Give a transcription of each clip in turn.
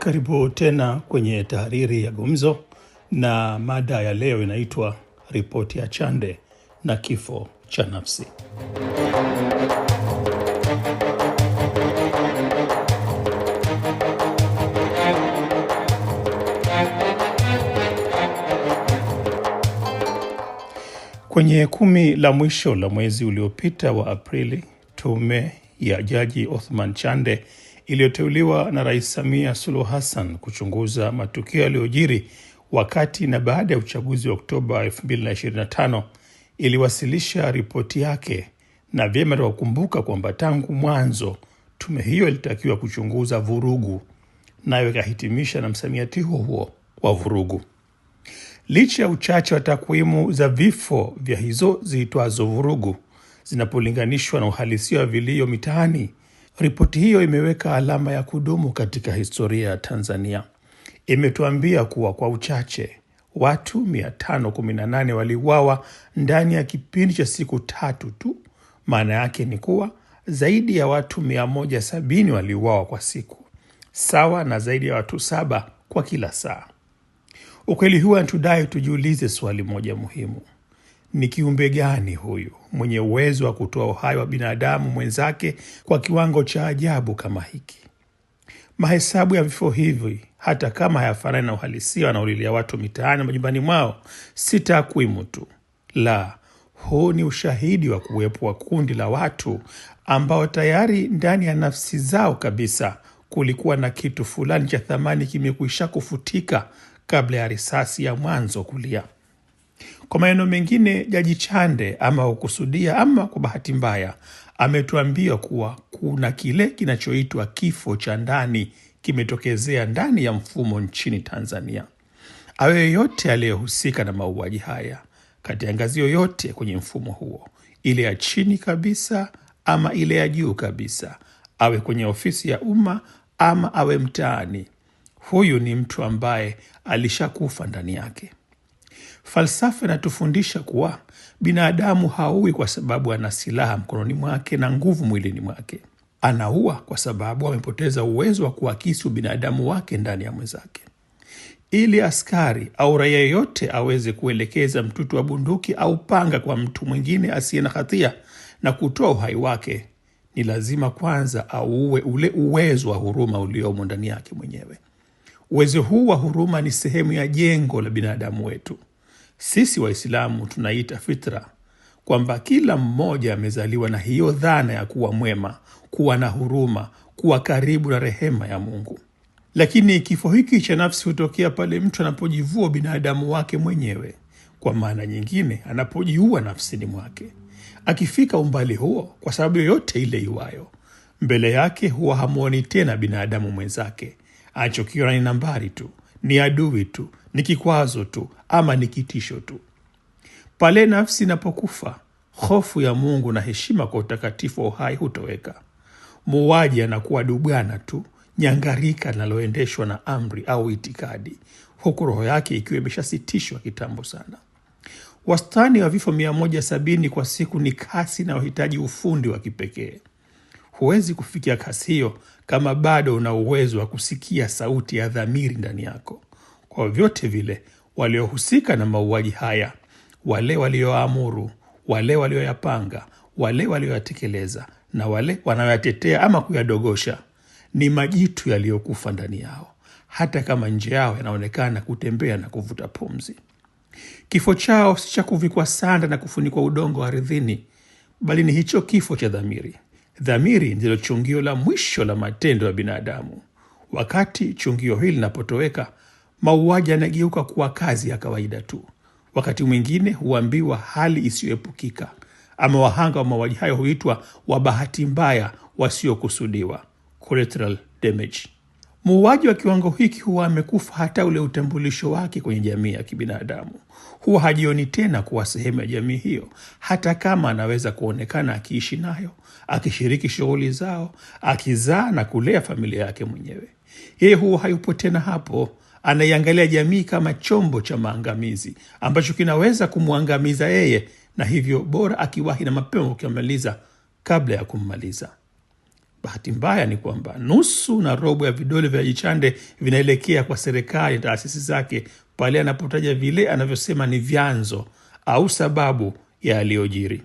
Karibu tena kwenye tahariri ya Gumzo, na mada ya leo inaitwa ripoti ya Chande na kifo cha nafsi. Kwenye 10 la mwisho la mwezi uliopita wa Aprili, tume ya Jaji Othman Chande iliyoteuliwa na Rais Samia Suluhu Hassan kuchunguza matukio yaliyojiri wakati na baada ya uchaguzi wa Oktoba 2025 iliwasilisha ripoti yake, na vyema tukumbuka kwamba tangu mwanzo tume hiyo ilitakiwa kuchunguza vurugu, nayo ikahitimisha na msamiati huo wa vurugu. Licha ya uchache wa takwimu za vifo vya hizo ziitwazo vurugu zinapolinganishwa na uhalisia wa vilio mitaani, ripoti hiyo imeweka alama ya kudumu katika historia ya Tanzania. Imetuambia kuwa kwa uchache watu 518 waliuawa ndani ya kipindi cha siku 3 tu. Maana yake ni kuwa zaidi ya watu 170 waliuawa kwa siku, sawa na zaidi ya watu 7 kwa kila saa. Ukweli huu unatudai tujiulize swali moja muhimu: ni kiumbe gani huyu mwenye uwezo wa kutoa uhai wa binadamu mwenzake kwa kiwango cha ajabu kama hiki? Mahesabu ya vifo hivi, hata kama hayafanani na uhalisia wanaolilia watu mitaani na majumbani mwao, si takwimu tu. La, huu ni ushahidi wa kuwepo wa kundi la watu ambao tayari ndani ya nafsi zao kabisa kulikuwa na kitu fulani cha thamani kimekwisha kufutika kabla ya risasi ya mwanzo kulia. Kwa maneno mengine, Jaji Chande, ama ukusudia ama kwa bahati mbaya, ametuambia kuwa kuna kile kinachoitwa kifo cha ndani kimetokezea ndani ya mfumo nchini Tanzania. Awe yoyote aliyehusika na mauaji haya katika ngazi yoyote kwenye mfumo huo, ile ya chini kabisa ama ile ya juu kabisa, awe kwenye ofisi ya umma ama awe mtaani, huyu ni mtu ambaye alishakufa ndani yake. Falsafa inatufundisha kuwa binadamu haui kwa sababu ana silaha mkononi mwake na nguvu mwilini mwake. Anaua kwa sababu amepoteza uwezo wa kuakisi ubinadamu wake ndani ya mwenzake. Ili askari au raia yote aweze kuelekeza mtutu wa bunduki au panga kwa mtu mwingine asiye na hatia na kutoa uhai wake, ni lazima kwanza auue ule uwezo wa huruma uliomo ndani yake mwenyewe. Uwezo huu wa huruma ni sehemu ya jengo la binadamu wetu. Sisi Waislamu tunaita fitra, kwamba kila mmoja amezaliwa na hiyo dhana ya kuwa mwema, kuwa na huruma, kuwa karibu na rehema ya Mungu. Lakini kifo hiki cha nafsi hutokea pale mtu anapojivua binadamu wake mwenyewe, kwa maana nyingine anapojiua nafsini mwake. Akifika umbali huo, kwa sababu yoyote ile iwayo, mbele yake huwa hamuoni tena binadamu mwenzake. Anachokiona ni nambari tu, ni adui tu, ni kikwazo tu, ama ni kitisho tu. Pale nafsi inapokufa, hofu ya Mungu na heshima kwa utakatifu wa uhai hutoweka. Muuaji anakuwa dubwana tu, nyangarika linaloendeshwa na amri au itikadi, huku roho yake ikiwa imeshasitishwa kitambo sana. Wastani wa vifo 170 kwa siku ni kasi na uhitaji ufundi wa kipekee. Huwezi kufikia kasi hiyo kama bado una uwezo wa kusikia sauti ya dhamiri ndani yako. Kwa vyote vile, waliohusika na mauaji haya, wale walioamuru, wale walioyapanga, wale walioyatekeleza na wale wanaoyatetea ama kuyadogosha, ni majitu yaliyokufa ndani yao, hata kama nje yao yanaonekana kutembea na kuvuta pumzi. Kifo chao si cha kuvikwa sanda na kufunikwa udongo ardhini, bali ni hicho kifo cha dhamiri. Dhamiri ndilo chungio la mwisho la matendo ya binadamu. Wakati chungio hili linapotoweka, mauaji yanageuka kuwa kazi ya kawaida tu. Wakati mwingine huambiwa hali isiyoepukika, ama wahanga wa mauaji hayo huitwa wa bahati mbaya wasiokusudiwa, collateral damage. Muuaji wa kiwango hiki huwa amekufa hata ule utambulisho wake kwenye jamii ya kibinadamu. Huwa hajioni tena kuwa sehemu ya jamii hiyo, hata kama anaweza kuonekana akiishi nayo, akishiriki shughuli zao, akizaa na kulea familia yake mwenyewe. Yeye huwa hayupo tena hapo. Anaiangalia jamii kama chombo cha maangamizi ambacho kinaweza kumwangamiza yeye, na hivyo bora akiwahi na mapema kukimaliza kabla ya kummaliza. Bahati mbaya ni kwamba nusu na robo ya vidole vya Jaji Chande vinaelekea kwa serikali na taasisi zake pale anapotaja vile anavyosema ni vyanzo au sababu ya yaliyojiri: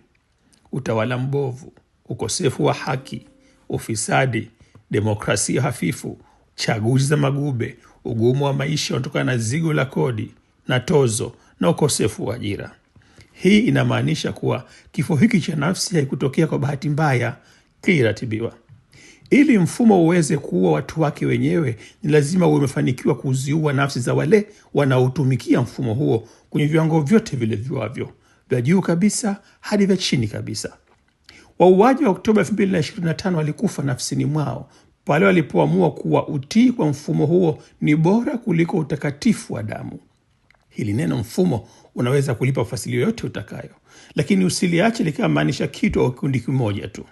utawala mbovu, ukosefu wa haki, ufisadi, demokrasia hafifu, chaguzi za magube, ugumu wa maisha unatokana na zigo la kodi na tozo na ukosefu wa ajira. Hii inamaanisha kuwa kifo hiki cha nafsi haikutokea kwa bahati mbaya, kiliratibiwa. Ili mfumo uweze kuua watu wake wenyewe, ni lazima uwe umefanikiwa kuziua nafsi za wale wanaotumikia mfumo huo kwenye viwango vyote vile viwavyo, vya juu kabisa hadi vya chini kabisa. Wauaji wa Oktoba 2025 walikufa nafsini mwao pale walipoamua kuwa utii kwa mfumo huo ni bora kuliko utakatifu wa damu. Hili neno mfumo unaweza kulipa fasilio yote utakayo, lakini usiliache likamaanisha kitu au kikundi kimoja tu.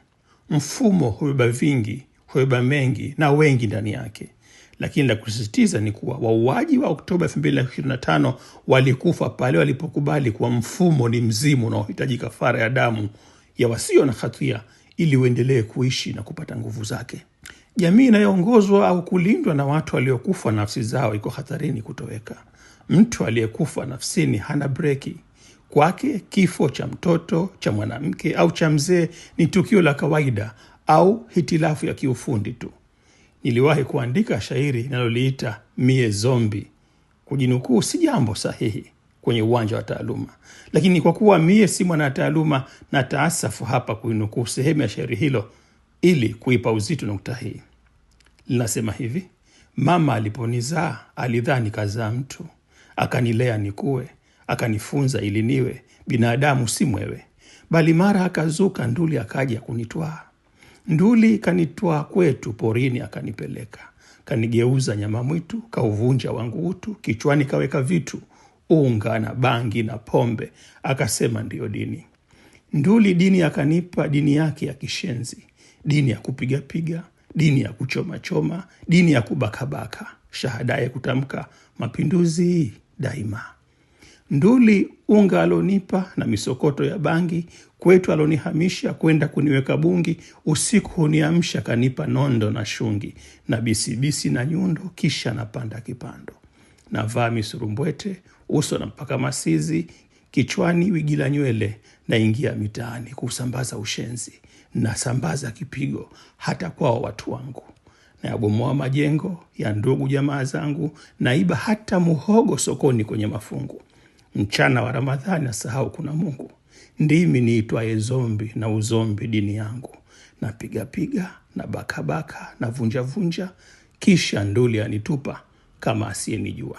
Mfumo hubeba vingi, hubeba mengi na wengi ndani yake. Lakini la kusisitiza ni kuwa wauaji wa Oktoba 2025 walikufa pale walipokubali kuwa mfumo ni mzimu unaohitaji kafara ya damu ya wasio na hatia ili uendelee kuishi na kupata nguvu zake. Jamii inayoongozwa au kulindwa na watu waliokufa nafsi zao iko hatarini kutoweka. Mtu aliyekufa nafsini hana breki. Kwake kifo cha mtoto, cha mwanamke au cha mzee ni tukio la kawaida au hitilafu ya kiufundi tu. Niliwahi kuandika shairi ninaloliita Mie Zombi. Kujinukuu si jambo sahihi kwenye uwanja wa taaluma, lakini kwa kuwa mie si mwana taaluma na taasafu hapa kuinukuu sehemu ya shairi hilo ili kuipa uzito nukta hii. Linasema hivi: mama aliponizaa alidhani kazaa mtu, akanilea nikue, akanifunza ili niwe binadamu si mwewe, bali mara akazuka nduli akaja kunitwaa. Nduli kanitwaa kwetu porini akanipeleka, kanigeuza nyama mwitu, kauvunja wangu utu, kichwani kaweka vitu, unga na bangi na pombe, akasema ndiyo dini. Nduli dini akanipa, dini yake ya kishenzi, dini ya kupiga, dini ya kuchoma, dini ya kubakabaka, shahada ya kutamka mapinduzi daima. Nduli unga alonipa na misokoto ya bangi, kwetu alonihamisha kwenda kuniweka bungi, usiku huniamsha kanipa nondo na shungi, na bisibisi na nyundo, kisha napanda kipando. Navaa misurumbwete, uso na mpaka masizi, kichwani wigi la nywele, naingia mitaani kusambaza ushenzi, na sambaza kipigo hata kwao watu wangu. Na yabomoa majengo ya ndugu jamaa zangu, naiba hata muhogo sokoni kwenye mafungu. Mchana wa Ramadhani nasahau kuna Mungu. Ndimi niitwaye zombi na uzombi dini yangu. Napiga na bakabaka na vunja, kisha nduli anitupa kama asiyenijua.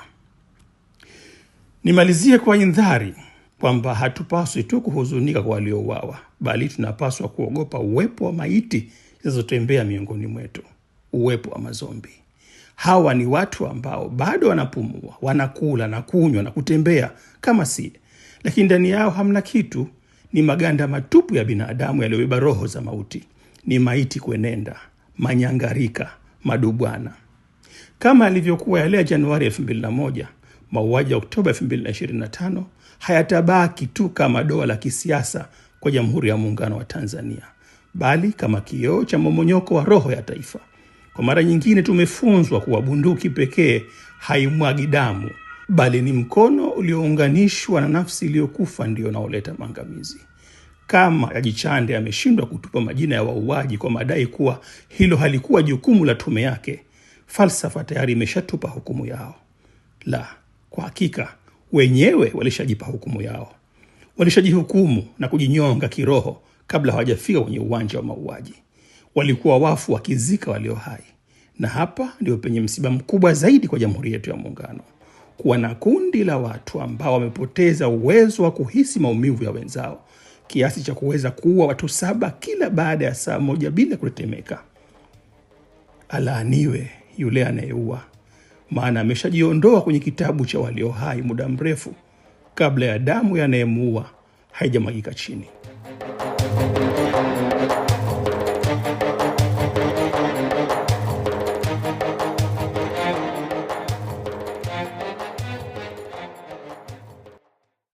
Nimalizie kwa indhari kwamba hatupaswi tu kuhuzunika kwa waliouawa, bali tunapaswa kuogopa uwepo wa maiti zinazotembea miongoni mwetu, uwepo wa mazombi. Hawa ni watu ambao bado wanapumua, wanakula na kunywa na kutembea kama si, lakini ndani yao hamna kitu. Ni maganda matupu ya binadamu yaliyobeba roho za mauti. Ni maiti kwenenda, manyangarika, madubwana. Kama alivyokuwa yale ya Januari 2001, mauaji ya Oktoba 2025 hayatabaki tu kama doa la kisiasa kwa Jamhuri ya Muungano wa Tanzania, bali kama kioo cha momonyoko wa roho ya taifa. Kwa mara nyingine tumefunzwa kuwa bunduki pekee haimwagi damu, bali ni mkono uliounganishwa na nafsi iliyokufa ndio unaoleta maangamizi. Kama Jaji Chande ameshindwa kutupa majina ya wauaji kwa madai kuwa hilo halikuwa jukumu la tume yake, falsafa tayari imeshatupa hukumu yao. La, kwa hakika wenyewe walishajipa hukumu yao. Walishajihukumu na kujinyonga kiroho kabla hawajafika kwenye uwanja wa mauaji. Walikuwa wafu wakizika walio hai. Na hapa ndio penye msiba mkubwa zaidi kwa Jamhuri yetu ya Muungano. Kuwa na kundi la watu ambao wamepoteza uwezo wa kuhisi maumivu ya wenzao, kiasi cha kuweza kuua watu 7 kila baada ya saa moja bila kutetemeka. Alaaniwe yule anayeua, maana ameshajiondoa kwenye kitabu cha walio hai muda mrefu kabla ya damu ya anayemuua haijamwagika chini.